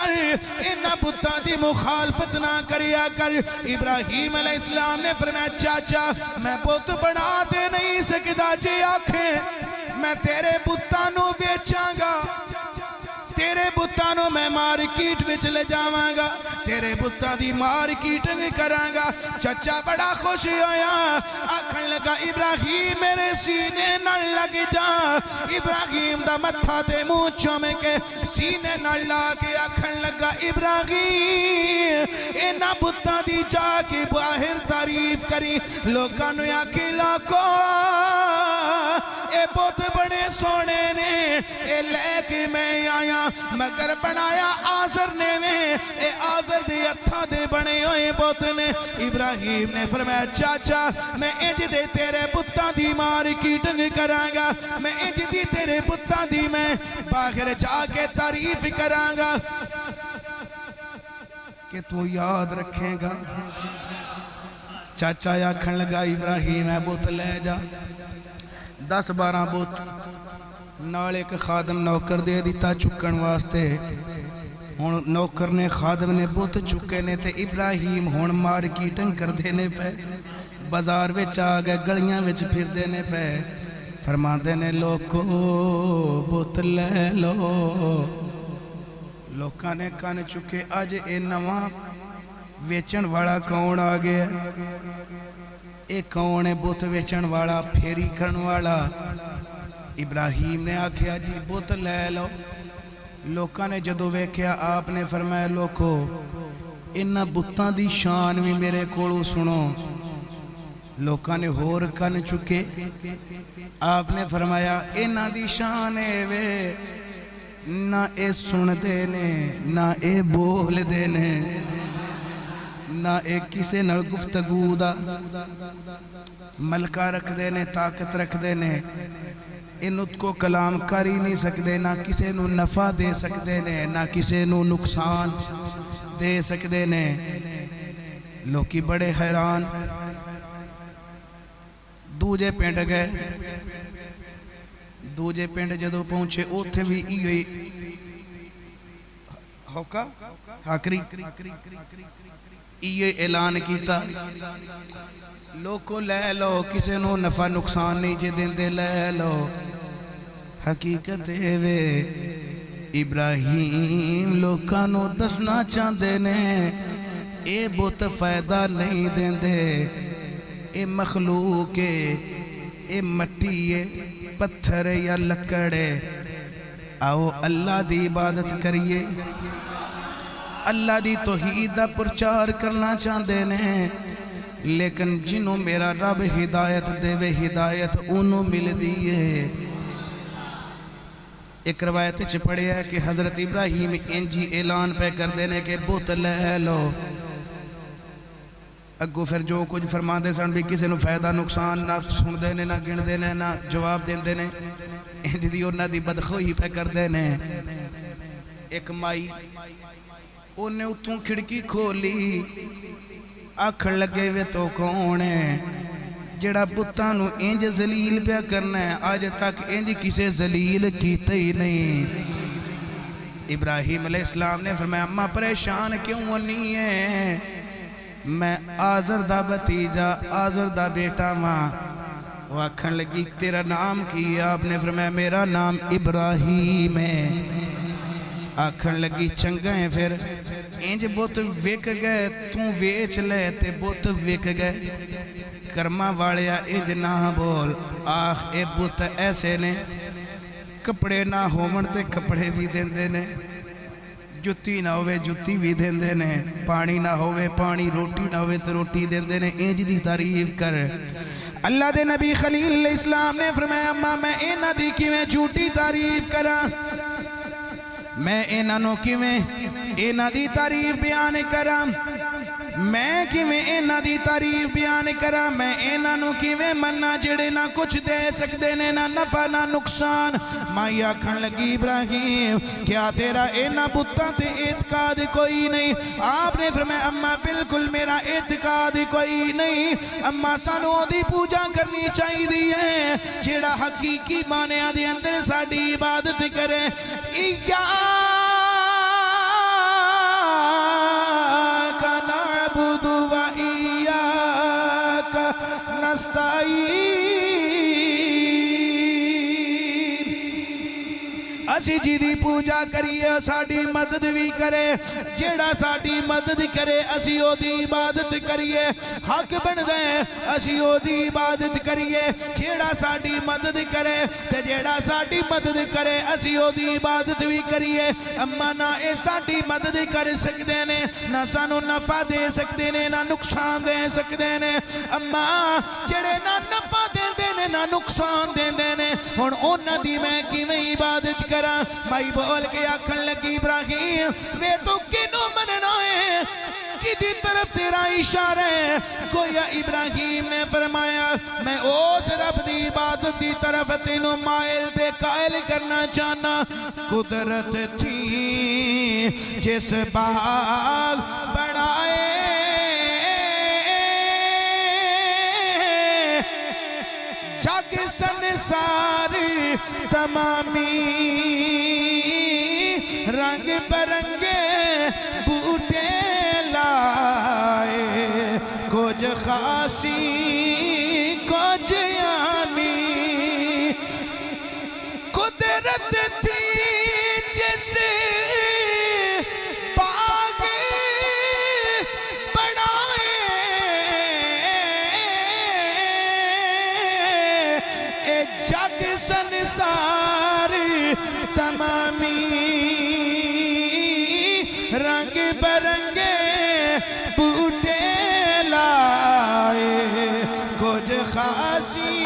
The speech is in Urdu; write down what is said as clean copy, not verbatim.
کر انہاں بتاں دی مخالفت نہ کریا کر۔ ابراہیم علیہ السلام نے فرمایا چاچا میں بت بنا دے نہیں سکدا، جے آکھیں میں تیرے بتاں نو بیچاں گا، تیرے بتاں نو میں مارکیٹ وچ لے جاواں گا، تیرے بتاں دی مارکیٹنگ کراں گا۔ چچا بڑا خوش ہویا، آکھن لگا ابراہیم میرے سینے نال لگ جا۔ ابراہیم دا متھا تے منہ چوم کے سینے نال لا کے آکھن لگا ابراہیم انہاں بتاں دی جا کے باہر تعریف کری، لوکاں نوں آکھی لاکو اے بت بڑے سونے نے، اے لے کے میں آیا مگر بنایا آزر نے میں، اے آزر دے ہتھاں دے بنے ہوئے بت نے۔ ابراہیم نے فرمایا چاچا میں انج دے تیرے بتاں دی مارکیٹنگ کراں گا، میں انج دی تیرے بتاں دی میں باہر جا کے تعریف کراں گا کہ تو یاد رکھے گا۔ چاچا آکھن لگا ابراہیم اے بت لے جا، 10-12 بت نال ایک خادم نوکر دے دیتا چکن واسطے۔ ہن نوکر نے خادم نے بت چکے نے تے ابراہیم ہن مارکیٹنگ کر دینے پہ، بازار وچ آ گئے، گلیاں وچ پھر دینے پہ، فرماندے نے لوکو بت لے لو۔ لوکاں نے کن چکے اج اے نواں ویچن والا کون آ گیا؟ اے کون ہے بت ویچن والا، پھیری کرن والا؟ ابراہیم نے آکھیا جی بت لے لو۔ لوکاں نے جدو ویکھیا آپ نے فرمایا لوکو انہاں بتاں دی شان بھی میرے کولوں سنو۔ لوکاں نے ہور کن چکے، آپ نے فرمایا انہاں دی شان اے وے نہ اے سن دے نے، نہ اے بول دے نے، نہ اے کسے نال گفتگو دا ملکہ رکھ دے نے، طاقت رکھ دے نے، انہوں کو کلام کر ہی نہیں سکتے، نہ کسے نو نفع دے سکتے نے، نہ کسے نو نقصان دے سکتے نے۔ لوکی بڑے حیران، دوجے پنڈ گئے، دوجے پنڈ جدو پہنچے اوتھے بھی ایوئی ہوکا حاکری ایوئی اعلان کیتا لوکو لے لو، کسے نو نفع نقصان نہیں جے دین دے لے لو۔ حقیقت ہے وے ابراہیم لوکاں نو دسنا چاندے نے اے بت فائدہ نہیں دین دے، اے مخلوق اے مٹی اے پتھر یا لکڑے، آؤ اللہ دی عبادت کریے، اللہ دی توحید دا پرچار کرنا چاندے نے۔ لیکن جنہوں میرا رب ہدایت دے وے ہدایت انہوں مل دیئے۔ ایک روایت چ پڑھیا ہے کہ حضرت ابراہیم انجی اعلان پہ کر دینے کہ بت لے لو، اگو پھر جو کچھ فرما دے سن بھی کسی نو فائدہ نقصان نہ سن دینے، نہ گن دینے، نہ جواب دین دینے، انج دی انہاں دی بدخوئی پہ کر دینے۔ ایک مائی انہیں اتوں کھڑکی کھولی، آکھن لگے وے تو کون ہے جڑا بتاں نو انج ذلیل پہ کرنا ہے، آج تک انج کسے ذلیل کیتے ہی نہیں۔ ابراہیم علیہ السلام نے فرمایا اماں پریشان کیوں نہیں ہے، میں آزر دا بتیجا آزر دا بیٹا ماں۔ وہ آکھن لگی تیرا نام کی؟ آپ نے فرمایا میرا نام ابراہیم ہے۔ آکھن لگی چنگا ہے پھر انج بت وک گئے، توں ویچ لے تے بت وک گئے، کرما والیا انج نہ بول، آخ اے بت ایسے نے کپڑے نہ ہومن تے کپڑے بھی دیندے نے، جتی نہ ہوئے جتی بھی دیندے نے، پانی نہ ہوئے پانی، روٹی نہ ہوئے تے روٹی دیندے نے، انج دی تعریف کر۔ اللہ دے نبی خلیل علیہ السلام نے فرمایا اماں میں انہاں دی کیویں جھوٹی تعریف کراں، میں انہاں نو کیویں انہاں دی تعریف بیان کراں، میں کیویں انہاں دی تعریف بیان کراں، میں انہاں نو کیویں مننا جڑے نہ کچھ دے سکدے نے، نہ نفع نہ نقصان۔ مائی آکھن لگی ابراہیم کیا تیرا انہاں بتاں تے اعتقاد کوئی نہیں؟ آپ نے فرمایا اماں بالکل میرا اعتقاد کوئی نہیں، اماں سانو دی پوجا کرنی چاہیے ہے جڑا حقیقی معنی دے اندر ساڈی عبادت کرے۔ اسی جی دی پوجا کریے ساڑی مدد بھی کرے جیڑا ساڑی مدد کرے اسی او دی عبادت کریے حق بن دیں اسی او دی عبادت کریے جیڑا ساڑی مدد کرے تے جیڑا ساڑی مدد کرے اسی او دی عبادت بھی کریے اما نہ اے ساڑی مدد کر سکتے نے نہ سانو نفع دے سکتے نے نہ نقصان دے سکتے نے اما جیڑے نہ نفع دے دینے نہ نقصان دے دینے ہون اونا دی میں کی میں عبادت کرا مائی بول کے آکھن لگی ابراہیم وے تو کنو مننا ہے کی دی طرف تیرا اشارہ ہے گویا ابراہیم نے فرمایا میں اس رب دی عبادت دی طرف تینوں مائل دے قائل کرنا چاہنا قدرت تھی جس باغ بڑھائے جگ سنسار تمامی رنگ برنگے بوٹے لائے کچھ خاصی کچھ یامی قدرت تھی جیسے باغ بڑھائے جگ سنسار تمامی